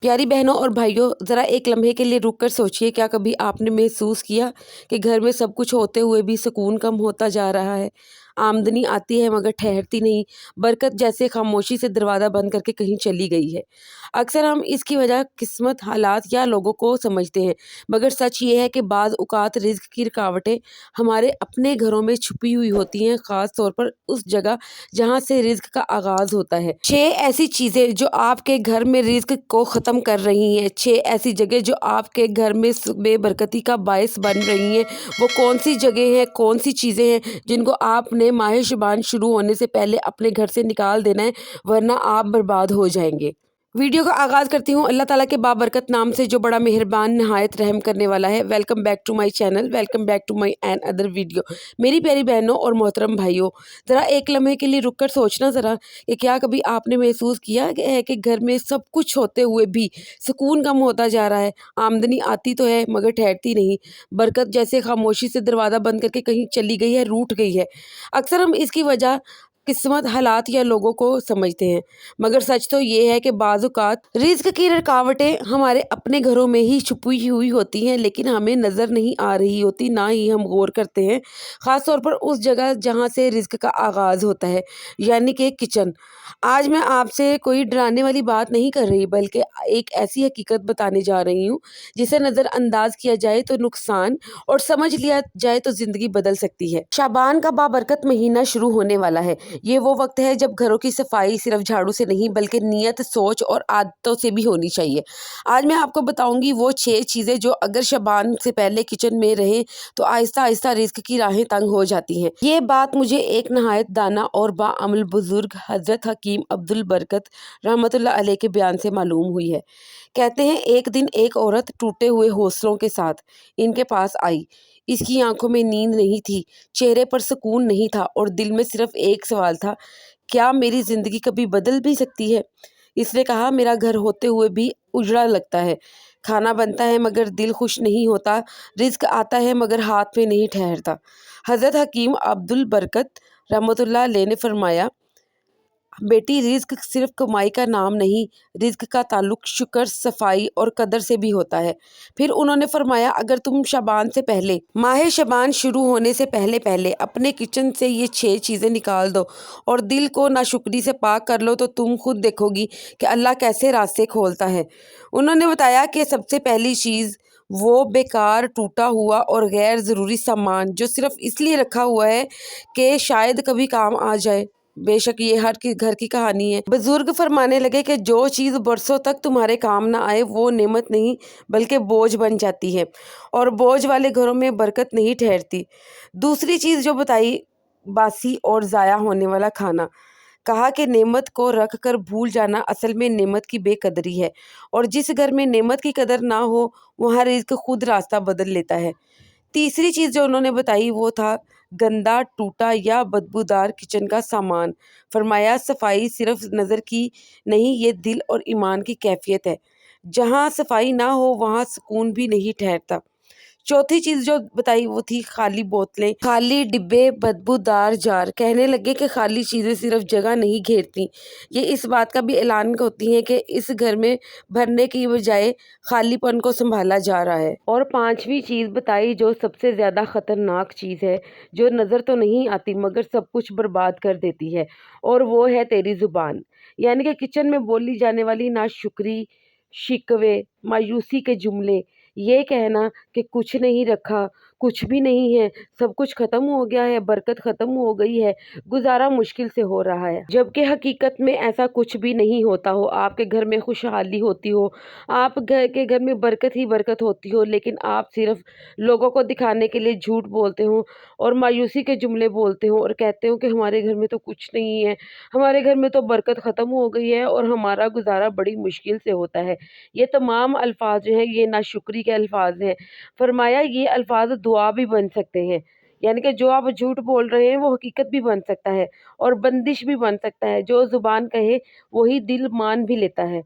प्यारी बहनों और भाइयों, ज़रा एक लम्हे के लिए रुक कर सोचिए, क्या कभी आपने महसूस किया कि घर में सब कुछ होते हुए भी सुकून कम होता जा रहा है। आमदनी आती है मगर ठहरती नहीं, बरकत जैसे खामोशी से दरवाज़ा बंद करके कहीं चली गई है। अक्सर हम इसकी वजह किस्मत, हालात या लोगों को समझते हैं, मगर सच ये है कि बाज़ औक़ात रिज़्क़ की रुकावटें हमारे अपने घरों में छुपी हुई होती हैं, ख़ास तौर पर उस जगह जहाँ से रिज़्क़ का आगाज़ होता है। 6 ऐसी चीज़ें जो आपके घर में रिज़्क़ को ख़त्म कर रही हैं, 6 ऐसी जगह जो आपके घर में बेबरकती का बायस बन रही हैं, वो कौन-सी जगह हैं, कौन-सी चीज़ें हैं जिनको आपने माह शबान शुरू होने से पहले अपने घर से निकाल देना है, वरना आप बर्बाद हो जाएँगे। वीडियो का आगाज़ करती हूँ अल्लाह ताला के बाबरकत नाम से, जो बड़ा मेहरबान नहायत रहम करने वाला है। Welcome back to my channel, welcome back to my another video. मेरी प्यारी बहनों और मोहतरम भाइयों, ज़रा एक लम्हे के लिए रुक कर सोचना ज़रा कि क्या कभी आपने महसूस किया है कि घर में सब कुछ होते हुए भी सुकून कम होता जा रहा है। आमदनी आती तो है मगर ठहरती नहीं, बरकत जैसे खामोशी से दरवाज़ा बंद करके कहीं चली गई है, रूठ गई है। अक्सर हम इसकी वजह किस्मत, हालात या लोगों को समझते हैं, मगर सच तो ये है कि बाज़ औक़ात रिज़्क़ की रुकावटें हमारे अपने घरों में ही छुपी हुई होती हैं, लेकिन हमें नज़र नहीं आ रही होती, ना ही हम गौर करते हैं। ख़ास तौर पर उस जगह जहाँ से रिज़्क़ का आगाज़ होता है, यानी कि किचन। आज मैं आपसे कोई डराने वाली बात नहीं कर रही, बल्कि एक ऐसी हकीकत बताने जा रही हूँ जिसे नज़रअंदाज किया जाए तो नुकसान, और समझ लिया जाए तो ज़िंदगी बदल सकती है। शाबान का बाबरकत महीना शुरू होने वाला है। ये वो वक्त है जब घरों की सफाई सिर्फ झाड़ू से नहीं, बल्कि नीयत, सोच और आदतों से भी होनी चाहिए। आज मैं आपको बताऊंगी वो 6 चीज़ें जो अगर शाबान से पहले किचन में रहे तो आहिस्ता आहिस्ता रिस्क की राहें तंग हो जाती हैं। ये बात मुझे एक नहायत दाना और बाअमल बुजुर्ग हजरत हकीम अब्दुल बरकत रहमतुल्लाह अलैह के बयान से मालूम हुई है। कहते हैं, एक दिन एक औरत टूटे हुए हौसलों के साथ इनके पास आई। इसकी आंखों में नींद नहीं थी, चेहरे पर सुकून नहीं था और दिल में सिर्फ एक सवाल था, क्या मेरी ज़िंदगी कभी बदल भी सकती है? इसने कहा, मेरा घर होते हुए भी उजड़ा लगता है, खाना बनता है मगर दिल खुश नहीं होता, रिज़्क आता है मगर हाथ में नहीं ठहरता। हज़रत हकीम अब्दुल बरकत रहमतुल्लाह अलैह ने फरमाया, बेटी, रिज़्क सिर्फ कमाई का नाम नहीं, रिज़्क का ताल्लुक शुक्र, सफाई और कदर से भी होता है। फिर उन्होंने फरमाया, अगर तुम शाबान से पहले, माह शाबान शुरू होने से पहले पहले अपने किचन से ये 6 चीज़ें निकाल दो और दिल को नाशुक्री से पाक कर लो, तो तुम खुद देखोगी कि अल्लाह कैसे रास्ते खोलता है। उन्होंने बताया कि सबसे पहली चीज़ वो बेकार, टूटा हुआ और गैर ज़रूरी सामान जो सिर्फ इसलिए रखा हुआ है कि शायद कभी काम आ जाए। बेशक ये हर की घर की कहानी है। बुजुर्ग फरमाने लगे कि जो चीज़ बरसों तक तुम्हारे काम ना आए वो नेमत नहीं बल्कि बोझ बन जाती है, और बोझ वाले घरों में बरकत नहीं ठहरती। दूसरी चीज़ जो बताई, बासी और ज़ाया होने वाला खाना। कहा कि नेमत को रख कर भूल जाना असल में नेमत की बेकदरी है, और जिस घर में नेमत की कदर ना हो वहाँ रिज़्क खुद रास्ता बदल लेता है। तीसरी चीज़ जो उन्होंने बताई वो था गंदा, टूटा या बदबूदार किचन का सामान। फरमाया, सफाई सिर्फ नज़र की नहीं, ये दिल और ईमान की कैफियत है। जहाँ सफाई ना हो वहाँ सुकून भी नहीं ठहरता। चौथी चीज़ जो बताई वो थी खाली बोतलें, खाली डिब्बे, बदबूदार जार। कहने लगे कि खाली चीज़ें सिर्फ जगह नहीं घेरती, ये इस बात का भी ऐलान होती हैं कि इस घर में भरने की बजाय खालीपन को संभाला जा रहा है। और पांचवी चीज़ बताई जो सबसे ज़्यादा ख़तरनाक चीज़ है, जो नज़र तो नहीं आती मगर सब कुछ बर्बाद कर देती है, और वो है तेरी ज़ुबान। यानी कि किचन में बोली जाने वाली नाशुक्री, शिकवे, मायूसी के जुमले, ये कहना कि कुछ नहीं रखा, कुछ भी नहीं है, सब कुछ ख़त्म हो गया है, बरकत ख़त्म हो गई है, गुज़ारा मुश्किल से हो रहा है। जबकि हकीकत में ऐसा कुछ भी नहीं होता हो। आपके घर में खुशहाली होती हो, आप घर में बरकत ही बरकत होती हो, लेकिन आप सिर्फ लोगों को दिखाने के लिए झूठ बोलते हो और मायूसी के जुमले बोलते हो और कहते हो कि हमारे घर में तो कुछ नहीं है, हमारे घर में तो बरकत ख़त्म हो गई है और हमारा गुज़ारा बड़ी मुश्किल से होता है। ये तमाम अल्फाज जो हैं ये नाशुक्री के अल्फाज हैं। फरमाया, ये अल्फाज दुआ भी बन सकते हैं, यानी कि जो आप झूठ बोल रहे हैं वो हकीकत भी बन सकता है और बंदिश भी बन सकता है। जो ज़ुबान कहे वही दिल मान भी लेता है।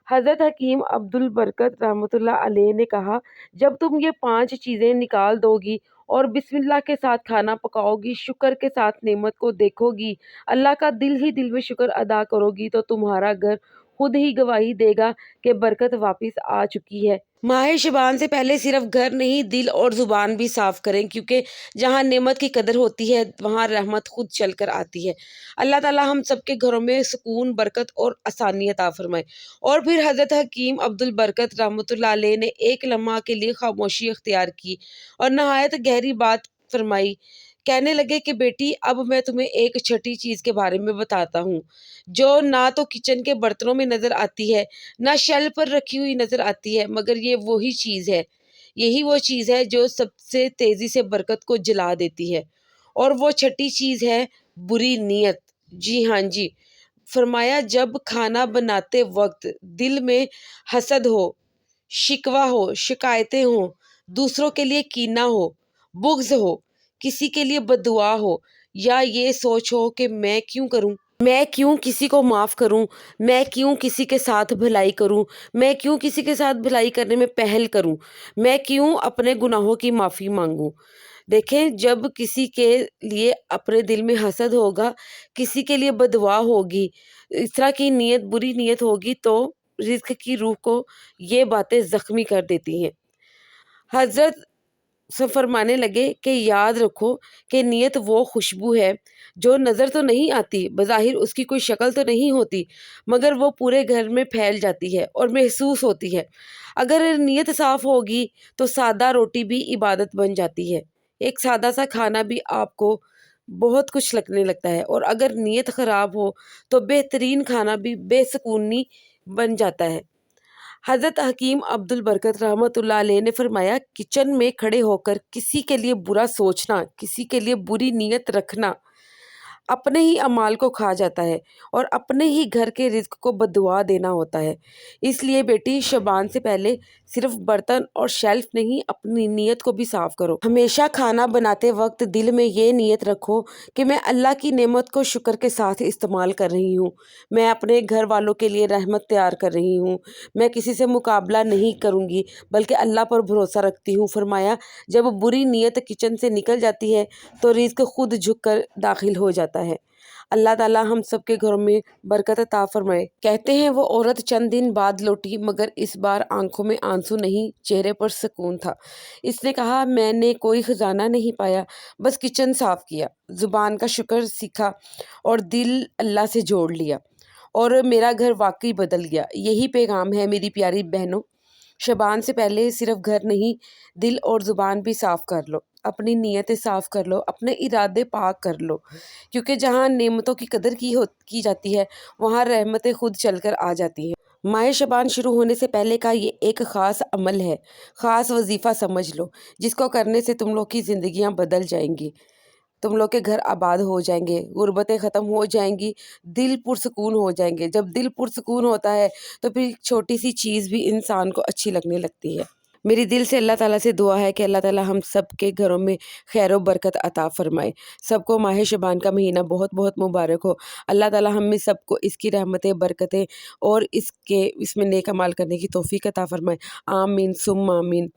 हज़रत हकीम अब्दुल बरकत रहमतुल्लाह अलैह ने कहा, जब तुम ये 5 चीज़ें निकाल दोगी और बिस्मिल्लाह के साथ खाना पकाओगी, शुक्र के साथ नेमत को देखोगी, अल्लाह का दिल ही दिल में शुक्र अदा करोगी, तो तुम्हारा घर خود ہی گواہی دے گا کہ برکت واپس آ چکی ہے۔ ماہ شعبان سے پہلے صرف گھر نہیں، دل اور زبان بھی صاف کریں، کیونکہ جہاں نعمت کی قدر ہوتی ہے وہاں رحمت خود چل کر آتی ہے۔ اللہ تعالیٰ ہم سب کے گھروں میں سکون، برکت اور آسانی عطا فرمائے۔ اور پھر حضرت حکیم عبد البرکت رحمۃ اللہ علیہ نے ایک لمحہ کے لیے خاموشی اختیار کی اور نہایت گہری بات فرمائی۔ کہنے لگے کہ بیٹی، اب میں تمہیں ایک چھٹی چیز کے بارے میں بتاتا ہوں جو نہ تو کچن کے برتنوں میں نظر آتی ہے، نہ شیلف پر رکھی ہوئی نظر آتی ہے، مگر یہ وہی چیز ہے، یہی وہ چیز ہے جو سب سے تیزی سے برکت کو جلا دیتی ہے، اور وہ چھٹی چیز ہے بری نیت۔ جی ہاں جی، فرمایا جب کھانا بناتے وقت دل میں حسد ہو، شکوہ ہو، شکایتیں ہوں، دوسروں کے لیے کینہ ہو، بغض ہو، کسی کے لیے بد دعا ہو، یا یہ سوچ ہو کہ میں کیوں کروں، میں کیوں کسی کو معاف کروں، میں کیوں کسی کے ساتھ بھلائی کروں، میں کیوں کسی کے ساتھ بھلائی کرنے میں پہل کروں، میں کیوں اپنے گناہوں کی معافی مانگوں۔ دیکھیں، جب کسی کے لیے اپنے دل میں حسد ہوگا، کسی کے لیے بد دعا ہوگی، اس طرح کی نیت، بری نیت ہوگی، تو رزق کی روح کو یہ باتیں زخمی کر دیتی ہیں۔ حضرت سے فرمانے لگے کہ یاد رکھو کہ نیت وہ خوشبو ہے جو نظر تو نہیں آتی، بظاہر اس کی کوئی شکل تو نہیں ہوتی، مگر وہ پورے گھر میں پھیل جاتی ہے اور محسوس ہوتی ہے۔ اگر نیت صاف ہوگی تو سادہ روٹی بھی عبادت بن جاتی ہے، ایک سادہ سا کھانا بھی آپ کو بہت کچھ لگنے لگتا ہے، اور اگر نیت خراب ہو تو بہترین کھانا بھی بے سکونی بن جاتا ہے۔ حضرت حکیم عبد البرکت رحمۃ اللہ علیہ نے فرمایا، کچن میں کھڑے ہو کر کسی کے لیے برا سوچنا، کسی کے لیے بری نیت رکھنا اپنے ہی اعمال کو کھا جاتا ہے اور اپنے ہی گھر کے رزق کو بددعا دینا ہوتا ہے۔ اس لیے بیٹی، شعبان سے پہلے صرف برتن اور شیلف نہیں، اپنی نیت کو بھی صاف کرو۔ ہمیشہ کھانا بناتے وقت دل میں یہ نیت رکھو کہ میں اللہ کی نعمت کو شکر کے ساتھ استعمال کر رہی ہوں، میں اپنے گھر والوں کے لیے رحمت تیار کر رہی ہوں، میں کسی سے مقابلہ نہیں کروں گی بلکہ اللہ پر بھروسہ رکھتی ہوں۔ فرمایا جب بری نیت کچن سے نکل جاتی ہے تو رزق خود جھک کر داخل ہو جاتا ہے۔ اللہ تعالیٰ ہم سب کے گھروں میں برکت عطا فرمائے۔ کہتے ہیں وہ عورت چند دن بعد لوٹی، مگر اس بار آنکھوں میں آنسو نہیں، چہرے پر سکون تھا۔ اس نے کہا، میں نے کوئی خزانہ نہیں پایا، بس کچن صاف کیا، زبان کا شکر سیکھا اور دل اللہ سے جوڑ لیا، اور میرا گھر واقعی بدل گیا۔ یہی پیغام ہے میری پیاری بہنوں، شعبان سے پہلے صرف گھر نہیں، دل اور زبان بھی صاف کر لو، اپنی نیتیں صاف کر لو، اپنے ارادے پاک کر لو، کیونکہ جہاں نعمتوں کی قدر کی جاتی ہے وہاں رحمتیں خود چل کر آ جاتی ہیں۔ ماہ شعبان شروع ہونے سے پہلے کا یہ ایک خاص عمل ہے، خاص وظیفہ سمجھ لو، جس کو کرنے سے تم لوگ کی زندگیاں بدل جائیں گی، تم لوگ کے گھر آباد ہو جائیں گے، غربتیں ختم ہو جائیں گی، دل پرسکون ہو جائیں گے۔ جب دل پرسکون ہوتا ہے تو پھر چھوٹی سی چیز بھی انسان کو اچھی لگنے لگتی ہے۔ میری دل سے اللہ تعالیٰ سے دعا ہے کہ اللہ تعالیٰ ہم سب کے گھروں میں خیر و برکت عطا فرمائے۔ سب کو ماہ شعبان کا مہینہ بہت بہت مبارک ہو۔ اللہ تعالیٰ ہم میں سب کو اس کی رحمتیں، برکتیں اور اس میں نیک اعمال کرنے کی توفیق عطا فرمائے۔ آمین ثم آمین۔